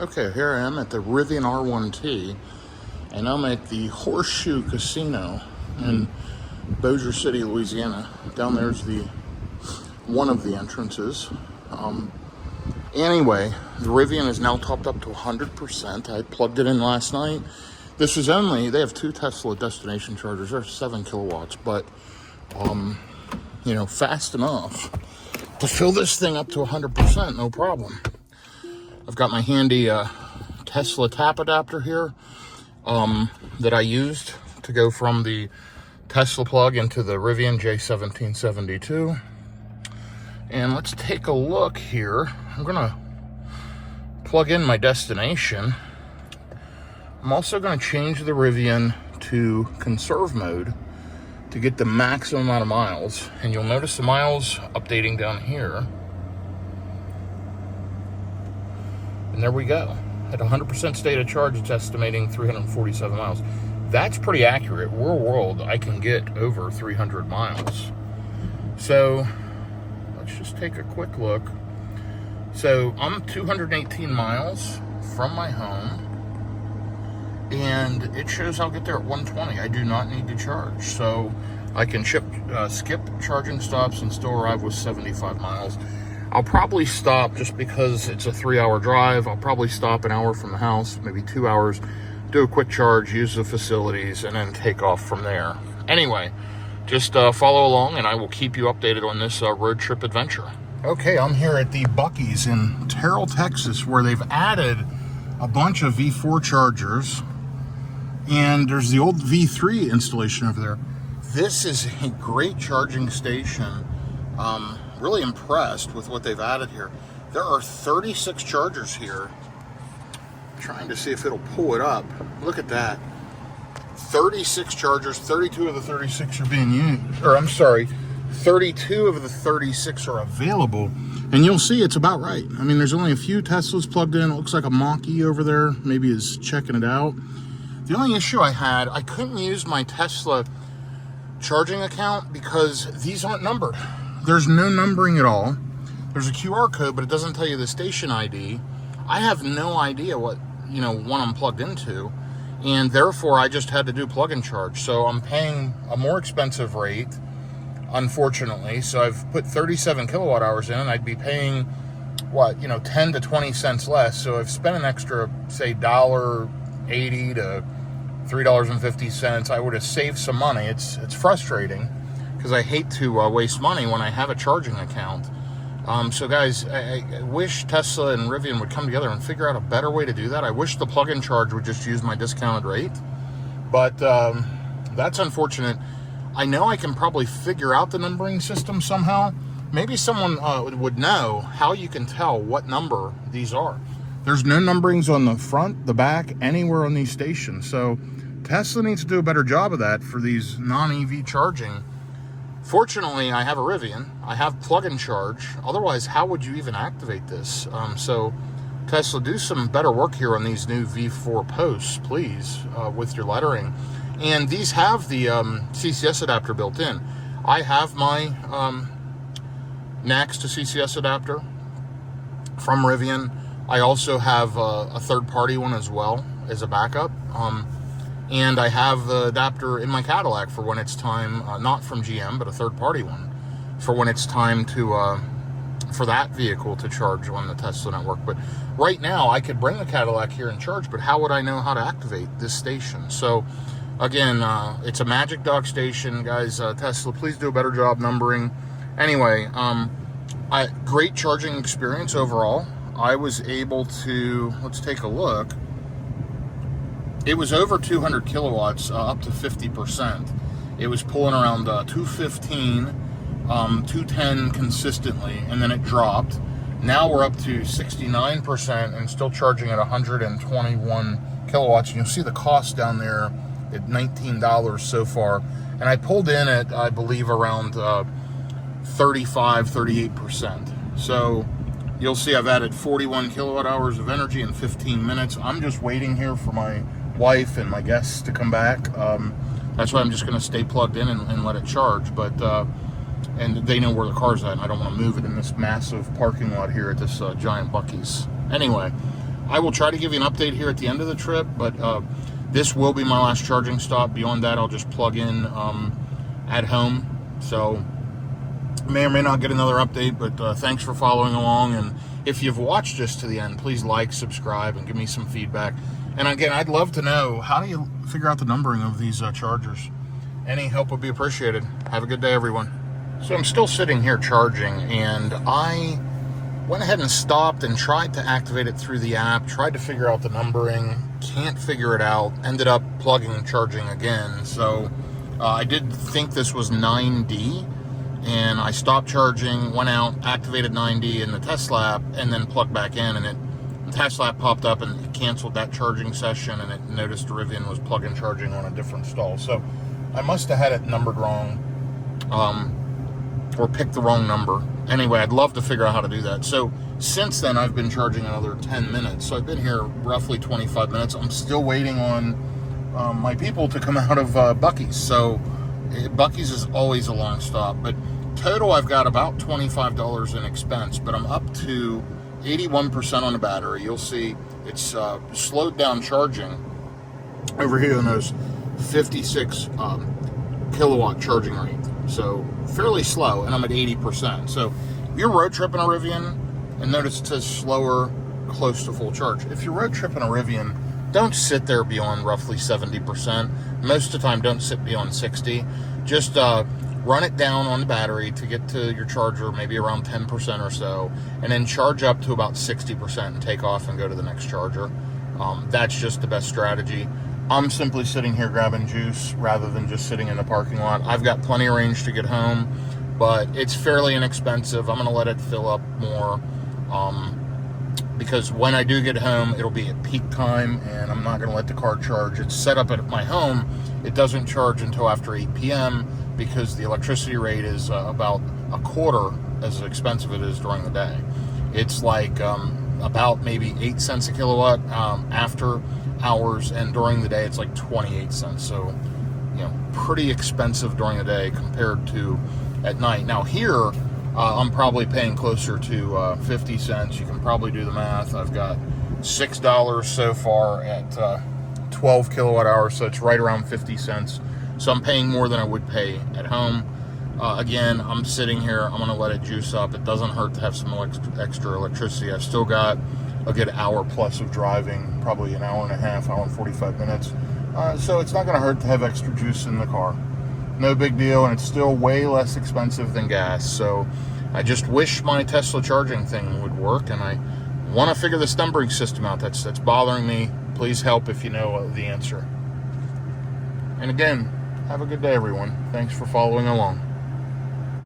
Okay, here I am at the Rivian R1T, and I'm at the Horseshoe Casino in Bossier City, Louisiana. Down there's one of the entrances. Anyway, the Rivian is now topped up to 100%. I plugged it in last night. This is they have two Tesla destination chargers. They're 7 kilowatts, but, fast enough to fill this thing up to 100%, no problem. I've got my handy Tesla tap adapter here that I used to go from the Tesla plug into the Rivian J1772. And let's take a look here. I'm gonna plug in my destination. I'm also gonna change the Rivian to conserve mode to get the maximum amount of miles. And you'll notice the miles updating down here. And there we go. At 100% state of charge, it's estimating 347 miles. That's pretty accurate. Real world, I can get over 300 miles. So let's just take a quick look. So I'm 218 miles from my home, and it shows I'll get there at 120. I do not need to charge. So I can skip charging stops and still arrive with 75 miles. I'll probably stop, just because it's a 3-hour drive. I'll probably stop an hour from the house, maybe 2 hours, do a quick charge, use the facilities, and then take off from there. Anyway, just follow along, and I will keep you updated on this road trip adventure. Okay, I'm here at the Buc-ee's in Terrell, Texas, where they've added a bunch of V4 chargers, and there's the old V3 installation over there. This is a great charging station. Really impressed with what they've added here. There are 36 chargers here. I'm trying to see if it'll pull it up. Look at that. 36 chargers, 32 of the 36 are being used. Or I'm sorry, 32 of the 36 are available. And you'll see it's about right. I mean, there's only a few Teslas plugged in. It looks like a Mach-E over there maybe is checking it out. The only issue I had, I couldn't use my Tesla charging account because these aren't numbered. There's no numbering at all. There's a QR code, but it doesn't tell you the station ID. I have no idea what, one I'm plugged into, and therefore I just had to do plug and charge. So I'm paying a more expensive rate, unfortunately. So I've put 37 kilowatt hours in, and I'd be paying, 10 to 20 cents less. So I've spent an extra, say, $1.80 to $3.50. I would have saved some money. It's frustrating, because I hate to waste money when I have a charging account. So guys, I wish Tesla and Rivian would come together and figure out a better way to do that. I wish the plug and charge would just use my discounted rate, but that's unfortunate. I know I can probably figure out the numbering system somehow. Maybe someone would know how you can tell what number these are. There's no numberings on the front, the back, anywhere on these stations. So Tesla needs to do a better job of that for these non-EV charging. Fortunately, I have a Rivian. I have plug and charge. Otherwise, how would you even activate this? So Tesla, do some better work here on these new V4 posts, please, with your lettering. And these have the CCS adapter built in. I have my NACS to CCS adapter from Rivian. I also have a third-party one as well as a backup. And I have the adapter in my Cadillac for when it's time, not from GM, but a third-party one, for when it's time to, for that vehicle to charge on the Tesla network. But right now, I could bring the Cadillac here and charge, but how would I know how to activate this station? So, again, it's a Magic Dock station, guys. Tesla, please do a better job numbering. Anyway, great charging experience overall. I was able to, let's take a look. It was over 200 kilowatts, up to 50%. It was pulling around 215, 210 consistently, and then it dropped. Now we're up to 69% and still charging at 121 kilowatts. And you'll see the cost down there at $19 so far. And I pulled in at, I believe, around 35, 38%. So you'll see I've added 41 kilowatt hours of energy in 15 minutes. I'm just waiting here for my wife and my guests to come back. That's why I'm just going to stay plugged in and let it charge. But and they know where the car's at, and I don't want to move it in this massive parking lot here at this giant Buc-ee's. Anyway, I will try to give you an update here at the end of the trip, but this will be my last charging stop. Beyond that, I'll just plug in at home. So may or may not get another update, but thanks for following along. And if you've watched this to the end, please like, subscribe, and give me some feedback. And again, I'd love to know, how do you figure out the numbering of these chargers? Any help would be appreciated. Have a good day, everyone. So I'm still sitting here charging, and I went ahead and stopped and tried to activate it through the app, tried to figure out the numbering, can't figure it out, ended up plugging and charging again. So I did think this was 9D, and I stopped charging, went out, activated 9D in the Tesla app, and then plugged back in, and the Tesla app popped up and it canceled that charging session, and it noticed Rivian was plug-in charging on a different stall. So I must have had it numbered wrong, or picked the wrong number. Anyway, I'd love to figure out how to do that. So since then, I've been charging another 10 minutes. So I've been here roughly 25 minutes. I'm still waiting on my people to come out of Buc-ee's. So Buc-ee's is always a long stop. But total, I've got about $25 in expense, but I'm up to 81% on the battery. You'll see it's slowed down charging over here on those 56 kilowatt charging rate. So fairly slow, and I'm at 80%. So if you're road tripping a Rivian, and notice it says slower, close to full charge. If you're road tripping a Rivian, don't sit there beyond roughly 70%. Most of the time, don't sit beyond 60. Just run it down on the battery to get to your charger, maybe around 10% or so, and then charge up to about 60% and take off and go to the next charger. That's just the best strategy. I'm simply sitting here grabbing juice rather than just sitting in the parking lot. I've got plenty of range to get home, but it's fairly inexpensive. I'm going to let it fill up more because when I do get home, it'll be at peak time, and I'm not going to let the car charge. It's set up at my home. It doesn't charge until after 8 p.m. because the electricity rate is about a quarter as expensive it is during the day. It's like about maybe 8 cents a kilowatt after hours, and during the day it's like 28 cents. So, pretty expensive during the day compared to at night. Now here, I'm probably paying closer to 50 cents. You can probably do the math. I've got $6 so far at 12 kilowatt hours, so it's right around 50 cents. So I'm paying more than I would pay at home. Again, I'm sitting here. I'm going to let it juice up. It doesn't hurt to have some extra electricity. I've still got a good hour plus of driving, probably an hour and a half, hour and 45 minutes. So it's not going to hurt to have extra juice in the car. No big deal, and it's still way less expensive than gas. So I just wish my Tesla charging thing would work, and I want to figure this numbering system out. That's bothering me. Please help if you know the answer. And again, have a good day, everyone. Thanks for following along.